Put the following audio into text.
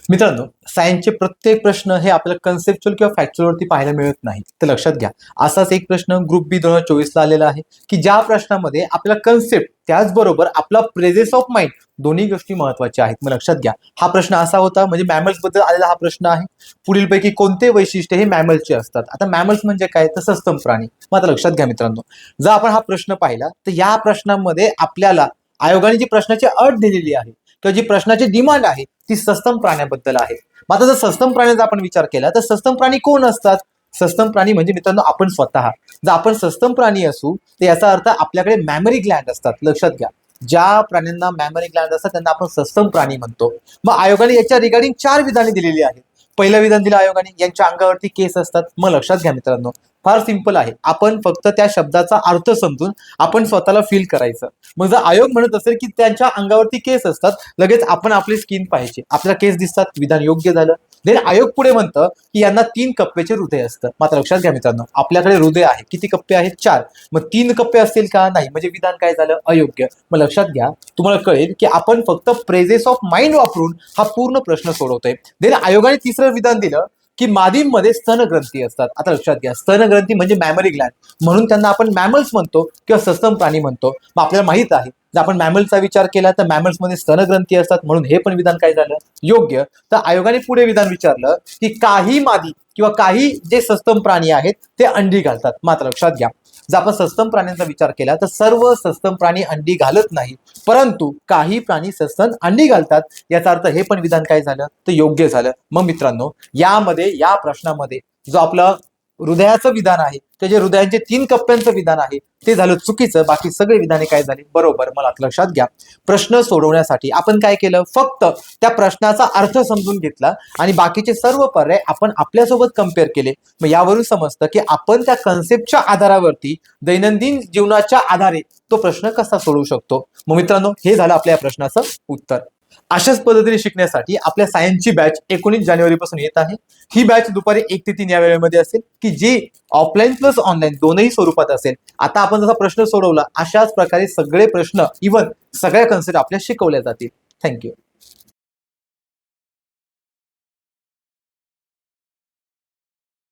मित्रांनो, सायन्सचे प्रत्येक प्रश्न हे आपल्याला कन्सेप्च्युअल किंवा फॅक्च्युअलवरती पाहायला मिळत नाही. तर लक्षात घ्या, असाच एक प्रश्न ग्रुप बी 2024 ला आलेला आहे की ज्या प्रश्नामध्ये आपल्याला कन्सेप्ट त्याचबरोबर आपला प्रेझेन्स ऑफ माइंड दोन्ही गोष्टी महत्वाच्या आहेत. मग लक्षात घ्या, हा प्रश्न असा होता, म्हणजे मॅमल्स बद्दल आलेला हा प्रश्न आहे. पुढीलपैकी कोणते वैशिष्ट्य हे मॅमल्सचे असतात? आता मॅमल्स म्हणजे काय, तर सस्तन प्राणी. मग आता लक्षात घ्या मित्रांनो, जर आपण हा प्रश्न पाहिला तर या प्रश्नामध्ये आपल्याला आयोगाने जी प्रश्नाची अट दिलेली आहे किंवा जी प्रश्नाची डिमांड आहे ती सस्तन प्राण्याबद्दल आहे. मग आता जर सस्तन प्राण्याचा आपण विचार केला तर सस्तन प्राणी कोण असतात? सस्तन प्राणी म्हणजे मित्रांनो आपण स्वतः. जर आपण सस्तन प्राणी असू तर याचा अर्थ आपल्याकडे मॅमरी ग्लँड असतात. लक्षात घ्या, ज्या प्राण्यांना मॅमरी ग्लँड असतात त्यांना आपण सस्तन प्राणी म्हणतो. मग आयोगाने याच्या रिगार्डिंग 4 विधाने दिलेली आहेत. पहिलं विधान दिलं आयोगाने, यांच्या अंगावरती केस असतात. मग लक्षात घ्या मित्रांनो, फार सिंपल आहे, आपण फक्त त्या शब्दाचा अर्थ समजून आपण स्वतःला फील करायचं. मग जर आयोग म्हणत असेल की त्यांच्या अंगावरती केस असतात, लगेच आपण आपली स्किन पाहायची, आपल्याला केस दिसतात, विधान योग्य झालं. देन आयोग पुढे म्हणतं की यांना 3 कप्प्याचे हृदय असतं. मात्र लक्षात घ्या मित्रांनो, आपल्याकडे हृदय आहे, किती कप्पे आहेत? 4. मग 3 कप्पे असतील का? नाही, म्हणजे विधान काय झालं? अयोग्य. मग लक्षात घ्या, तुम्हाला कळेल की आपण फक्त प्रेझेन्स ऑफ माइंड वापरून हा पूर्ण प्रश्न सोडवतोय. देन आयोगाने तिसरं विधान दिलं की मादींमध्ये स्तनग्रंथी असतात. आता लक्षात घ्या, स्तनग्रंथी म्हणजे मॅमरी ग्लँड, म्हणून त्यांना आपण मॅमल्स म्हणतो किंवा सस्तन प्राणी म्हणतो. मग आपल्याला माहित आहे, जर आपण मॅमल्सचा विचार केला तर मॅमल्समध्ये स्तनग्रंथी असतात, म्हणून हे पण विधान काय झालं? योग्य. तर आयोगाने पुढे विधान विचारलं की काही मादी किंवा काही जे सस्तन प्राणी आहेत ते अंडी घालतात. मात्र लक्षात घ्या, जर आपण सस्तन प्राण्यांचा विचार केला तर सर्व सस्तन प्राणी अंडी घालत नाही, परंतु काही प्राणी सस्तन अंडी घालतात. याचा अर्थ हे पण विधान काय झालं? तर योग्य झालं. मग मित्रांनो, यामध्ये या प्रश्नामध्ये जो आपलं हृदयाचं विधान आहे, ते जे हृदयाचे 3 कप्प्यांचं विधान आहे ते झालं चुकीचं. बाकी सगळे विधाने काय झाली? बरोबर. मला लक्षात घ्या, प्रश्न सोडवण्यासाठी आपण काय केलं? फक्त त्या प्रश्नाचा अर्थ समजून घेतला आणि बाकीचे सर्व पर्याय आपण आपल्यासोबत कम्पेअर केले. मग यावरून समजतं की आपण त्या कन्सेप्टच्या आधारावरती दैनंदिन जीवनाच्या आधारे तो प्रश्न कसा सोडवू शकतो. मग मित्रांनो, हे झालं आपल्या या प्रश्नाचं उत्तर. अशाच पद्धतीने शिकण्यासाठी आपल्या सायन्सची बॅच 19 जानेवारी पासून येत आहे. ही बॅच दुपारी 1 ते 3 या वेळेमध्ये असेल की जी ऑफलाईन प्लस ऑनलाईन दोनही स्वरूपात असेल. आता आपण जसा प्रश्न सोडवला अशाच प्रकारे सगळे प्रश्न, इव्हन सगळ्या कन्सेप्ट आपल्या शिकवल्या जातील. थँक्यू.